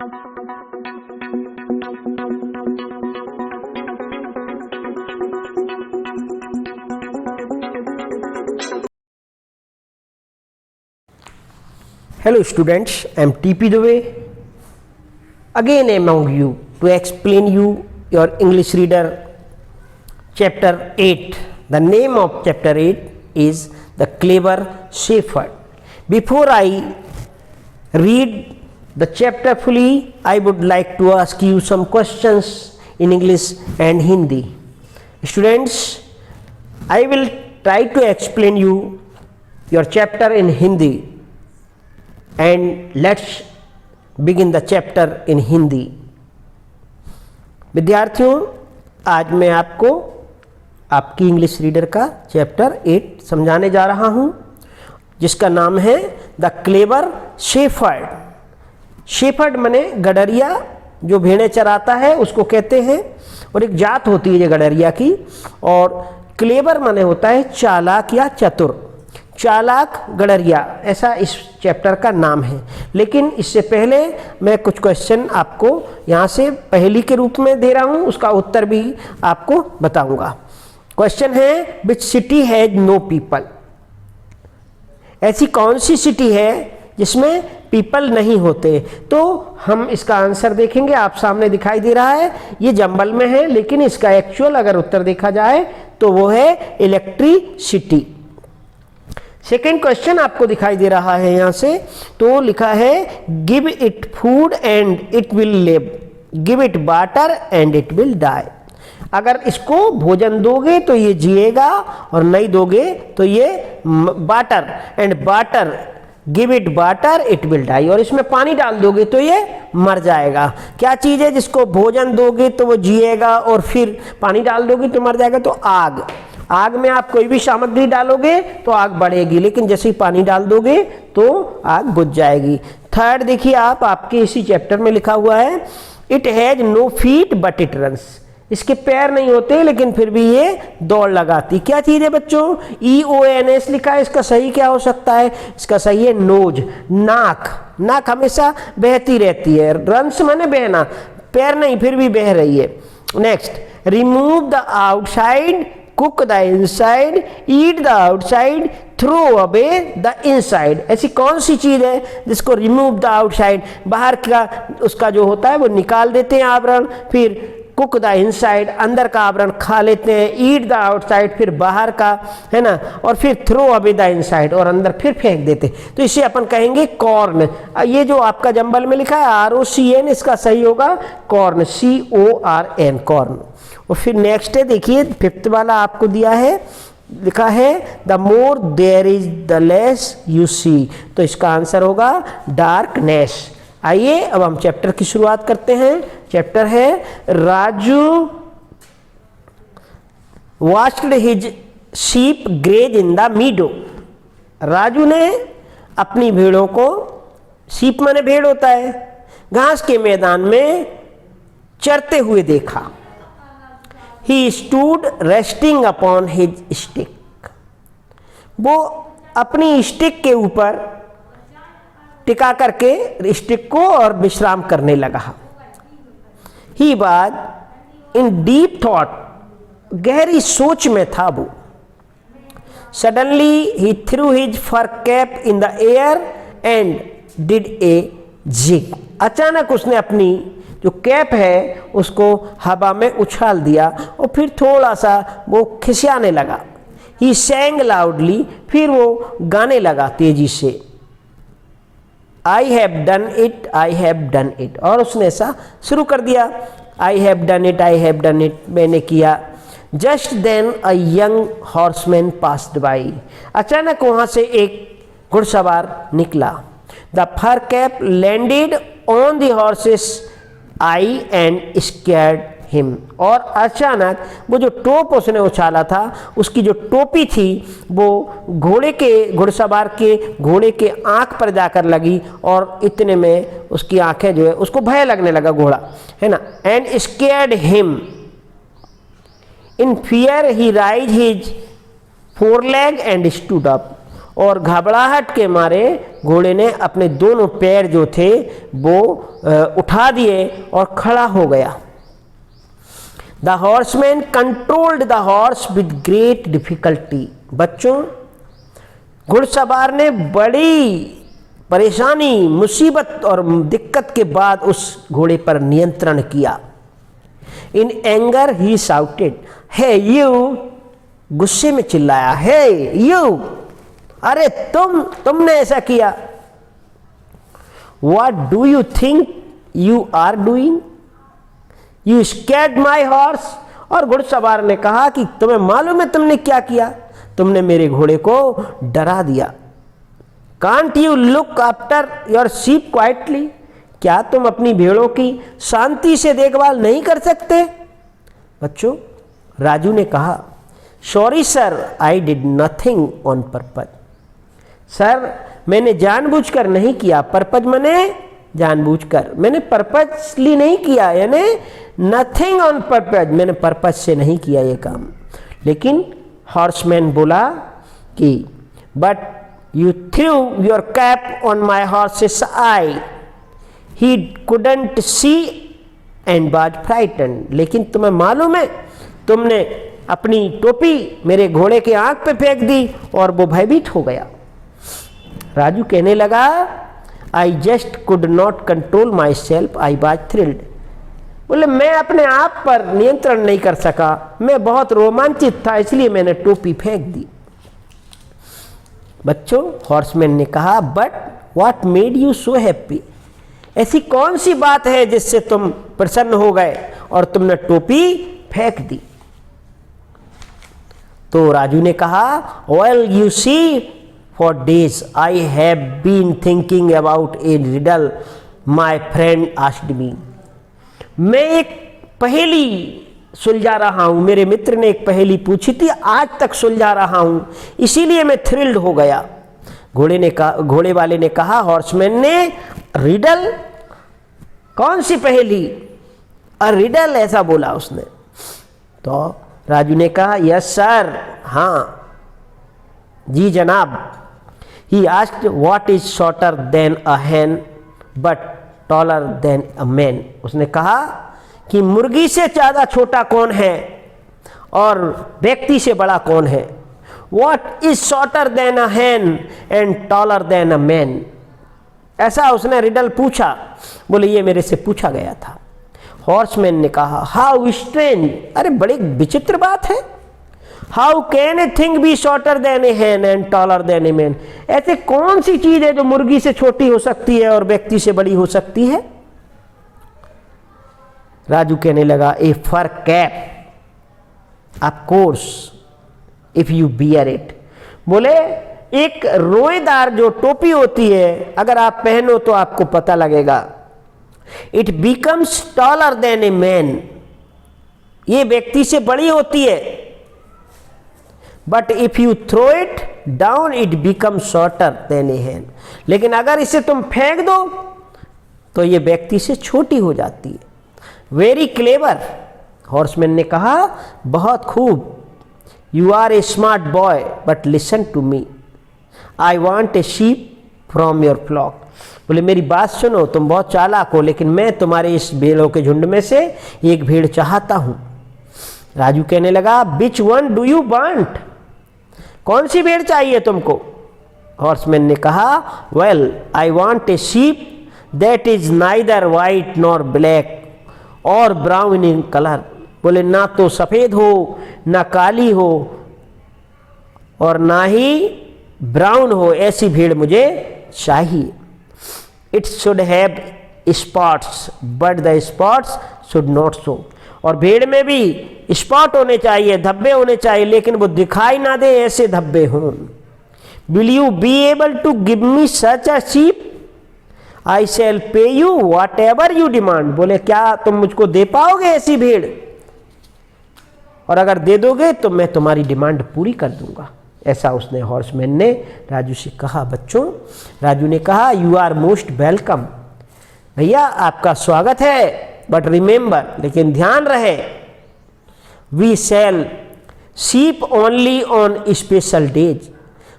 Hello students, I am TP Dubey again among you to explain you your English reader chapter 8. The name of chapter 8 is The Clever Shepherd. Before I read the chapter fully, I would like to ask you some questions in English and Hindi. Students, I will try to explain you your chapter in Hindi. And let's begin the chapter in Hindi. विद्यार्थियों, आज मैं आपको आपकी English reader का chapter 8 समझाने जा रहा हूं, जिसका नाम है द क्लेवर शेफर्ड. शेफर्ड माने गडरिया, जो भेड़ें चराता है उसको कहते हैं, और एक जात होती है ये गडरिया की. और क्लेवर माने होता है चालाक या चतुर. चालाक गडरिया, ऐसा इस चैप्टर का नाम है. लेकिन इससे पहले मैं कुछ क्वेश्चन आपको यहाँ से पहेली के रूप में दे रहा हूँ, उसका उत्तर भी आपको बताऊंगा. क्वेश्चन है, which city has know people. ऐसी कौन सी सिटी है जिसमें पीपल नहीं होते. तो हम इसका आंसर देखेंगे, आप सामने दिखाई दे रहा है. ये जंबल में है, लेकिन इसका एक्चुअल अगर उत्तर देखा जाए तो वो है इलेक्ट्रिसिटी. सेकेंड क्वेश्चन आपको दिखाई दे रहा है यहाँ से, तो लिखा है give it food and it will live, give it water and it will die. अगर इसको भोजन दोगे तो ये जिएगा, और नहीं दोगे तो ये water and water, give it water it will die, और इसमें पानी डाल दोगे तो ये मर जाएगा. क्या चीज़ है जिसको भोजन दोगे तो वो जिएगा और फिर पानी डाल दोगे तो मर जाएगा? तो आग. आग में आप कोई भी सामग्री डालोगे तो आग बढ़ेगी, लेकिन जैसे ही पानी डाल दोगे तो आग बुझ जाएगी. थर्ड देखिए, आप आपके इसी चैप्टर में लिखा हुआ है, it has no feet but it runs. इसके पैर नहीं होते लेकिन फिर भी ये दौड़ लगाती. क्या चीज़ है बच्चों? EONS लिखा है. इसका सही क्या हो सकता है? इसका सही है नोज, नाक. नाक हमेशा बहती रहती है. रन्स माने बहना, पैर नहीं फिर भी बह रही है. Next, remove the outside, cook the inside, eat the outside, throw away the inside. ऐसी कौन सी चीज़ है जिसको रिमूव द आउटसाइड, बाहर का उसका जो होता है वो निकाल देते हैं आवरण, फिर कुक द इनसाइड, अंदर का आवरण खा लेते हैं, ईट द आउटसाइड, फिर बाहर का, है ना, और फिर थ्रो अवे द इनसाइड, और अंदर फिर फेंक देते. तो इसे अपन कहेंगे कॉर्न. ये जो आपका जंबल में लिखा है ROCN, इसका सही होगा कॉर्न, CORN, कॉर्न. और फिर नेक्स्ट है, देखिए फिफ्थ वाला आपको दिया है, लिखा है the more there is the less you see. तो इसका आंसर होगा डार्कनेस. आइए अब हम चैप्टर की शुरुआत करते हैं. चैप्टर है Raju watched his sheep graze in the meadow. Raju ने अपनी भेड़ों को, शीप माने भेड़ होता है, घास के मैदान में चरते हुए देखा. He stood resting upon his stick. वो अपनी स्टिक के ऊपर टिका करके स्टिक को और विश्राम करने लगा. He was in deep thought. गहरी सोच में था वो. Suddenly he threw his fur cap in the air and did a jig. अचानक उसने अपनी जो कैप है उसको हवा में उछाल दिया और फिर थोड़ा सा वो खिसियाने लगा. He sang loudly. फिर वो गाने लगा तेजी से, I have done it, I have done it. और उसने ऐसा शुरू कर दिया, I have done it, I have done it, मैंने किया. Just then a young horseman passed by. अचानक वहाँ से एक घुड़सवार निकला. The fur cap landed on the horse's eye and scared him. और अचानक वो जो टोप उसने उछाला था, उसकी जो टोपी थी वो घुड़सवार के घोड़े के आंख पर जाकर लगी, और इतने में उसकी आंखें जो है उसको भय लगने लगा, घोड़ा है ना. And scared him. In fear he raise his foreleg and stood up. और घबराहट के मारे घोड़े ने अपने दोनों पैर जो थे वो उठा दिए और खड़ा हो गया। The horseman controlled the horse with great difficulty. बच्चों, घुड़सवार ने बड़ी परेशानी, मुसीबत और दिक्कत के बाद उस घोड़े पर नियंत्रण किया। In anger he shouted, hey you, गुस्से में चिल्लाया, हे यू, अरे तुमने ऐसा किया। What do you think you are doing, you scared my horse. और घुड़सवार ने कहा कि तुम्हें मालूम है तुमने क्या किया, तुमने मेरे घोड़े को डरा दिया। Can't you look after your sheep quietly, क्या तुम अपनी भेड़ों की शांति से देखभाल नहीं कर सकते। बच्चों, राजू ने कहा, sorry sir, I did nothing on purpose. Sir, मैंने जानबूझकर नहीं किया। पर्पज मैंने जानबूझकर, मैंने पर्पजली नहीं किया, यानी नथिंग ऑन पर्पज, मैंने पर्पज से नहीं किया ये काम। लेकिन हॉर्समैन बोला कि but you through your cap on my horses I, he couldn't see and was frightened. लेकिन तुम्हें मालूम है, तुमने अपनी टोपी मेरे घोड़े के आंख पे फेंक दी और वो भयभीत हो गया। राजू कहने लगा, I just could not control my self, I was thrilled. बोले, मैं अपने आप पर नियंत्रण नहीं कर सका, मैं बहुत रोमांचित था, इसलिए मैंने टोपी फेंक दी। बच्चों, हॉर्समैन ने कहा, but what made you so happy, ऐसी कौन सी बात है जिससे तुम प्रसन्न हो गए और तुमने टोपी फेंक दी। तो राजू ने कहा, well you see, for days I have been thinking about a riddle my friend asked me. मैं एक पहेली सुलझा रहा हूं, मेरे मित्र ने एक पहेली पूछी थी, आज तक सुलझा रहा हूं, इसीलिए मैं थ्रिल्ड हो गया। घोड़े वाले ने कहा, हॉर्समैन ने, रिडल, कौन सी पहेली, अ रिडल, ऐसा बोला उसने। तो राजू ने कहा, यस सर, हाँ जी जनाब। He asked, what is shorter than a hand but taller than a man. उसने कहा कि मुर्गी से ज़्यादा छोटा कौन है और व्यक्ति से बड़ा कौन है। What is shorter than a Hahn and taller than a man, ऐसा उसने रिडल पूछा। बोले, ये मेरे से पूछा गया था। हॉर्समैन ने कहा, हाउ स्ट्रेंज, अरे बड़ी विचित्र बात है। How can a thing be shorter than A Hahn and taller than a man, ऐसे कौन सी चीज है जो मुर्गी से छोटी हो सकती है और व्यक्ति से बड़ी हो सकती है। राजू कहने लगा, a fur cap, of course if you bear it. बोले, एक रोएदार जो टोपी होती है, अगर आप पहनो तो आपको पता लगेगा। It becomes taller than a man, ये व्यक्ति से बड़ी होती है। But if you throw it down it becomes shorter than a hand, लेकिन अगर इसे तुम फेंक दो तो ये व्यक्ति से छोटी हो जाती है। वेरी क्लेवर, हॉर्समैन ने कहा, बहुत खूब। You are a smart boy but listen to me, I want a sheep from your flock. बोले, मेरी बात सुनो, तुम बहुत चालाक हो, लेकिन मैं तुम्हारे इस भेड़ों के झुंड में से एक भेड़ चाहता हूं। राजू कहने लगा, which one do you want, कौन सी भेड़ चाहिए तुमको। हॉर्समैन ने कहा, well I want a sheep that is neither white nor black और ब्राउन इन कलर। बोले, ना तो सफ़ेद हो, ना काली हो और ना ही ब्राउन हो, ऐसी भेड़ मुझे चाहिए। It should have spots but the spots should not show, और भेड़ में भी स्पॉट होने चाहिए, धब्बे होने चाहिए, लेकिन वो दिखाई ना दे, ऐसे धब्बे हों। Will you be able to give me such a sheep, I shall pay you whatever you demand. बोले, क्या तुम मुझको दे पाओगे ऐसी भेड़, और अगर दे दोगे तो मैं तुम्हारी डिमांड पूरी कर दूंगा। ऐसा उसने, हॉर्समैन ने राजू से कहा। बच्चों, राजू ने कहा, यू आर मोस्ट वेलकम, भैया आपका स्वागत है, बट रिमेंबर, लेकिन ध्यान रहे, we sell sheep only on special days,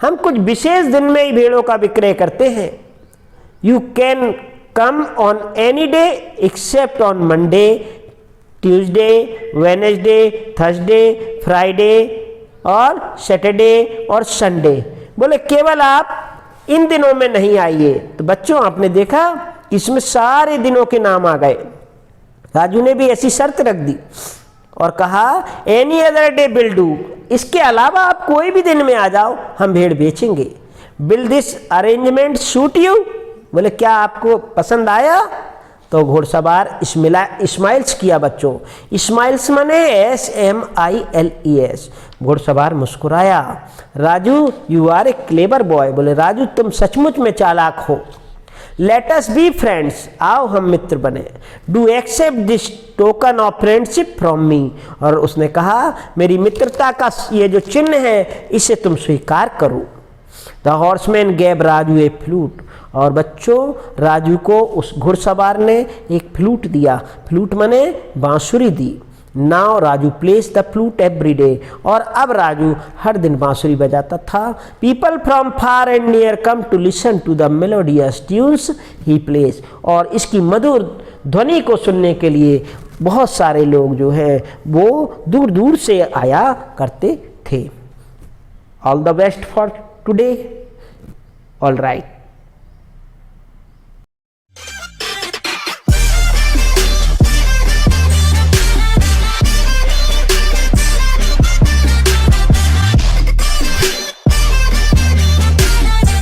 हम कुछ विशेष दिन में ही भेड़ों का विक्रय करते हैं। You can come on any day except on Monday, Tuesday, Wednesday, Thursday, Friday और सैटरडे और संडे। बोले केवल आप इन दिनों में नहीं आइए। तो बच्चों आपने देखा कि इसमें सारे दिनों के नाम आ गए। राजू ने भी ऐसी शर्त रख दी और कहा any other day will do, इसके अलावा आप कोई भी दिन में आ जाओ, हम भेड़ बेचेंगे। Will this arrangement suit you, बोले क्या आपको पसंद आया? तो घोड़सवार स्माइल्स किया बच्चों। स्माइल्स माने SMILES। घोड़सवार मुस्कुराया। Raju you are a clever boy, बोले राजू तुम सचमुच में चालाक हो। लेट अस बी फ्रेंड्स, आओ हम मित्र बने। Do accept this token of friendship from me, और उसने कहा मेरी मित्रता का ये जो चिन्ह है इसे तुम स्वीकार करो। The horseman gave Raju a flute, और बच्चों राजू को उस घुड़सवार ने एक फ्लूट दिया। फ्लूट माने बांसुरी दी। Now Raju plays the flute every day, और अब राजू हर दिन बांसुरी बजाता था। People from far and near come to listen to the melodious tunes he plays, और इसकी मधुर ध्वनि को सुनने के लिए बहुत सारे लोग जो है वो दूर दूर से आया करते थे। All the best for today. All right.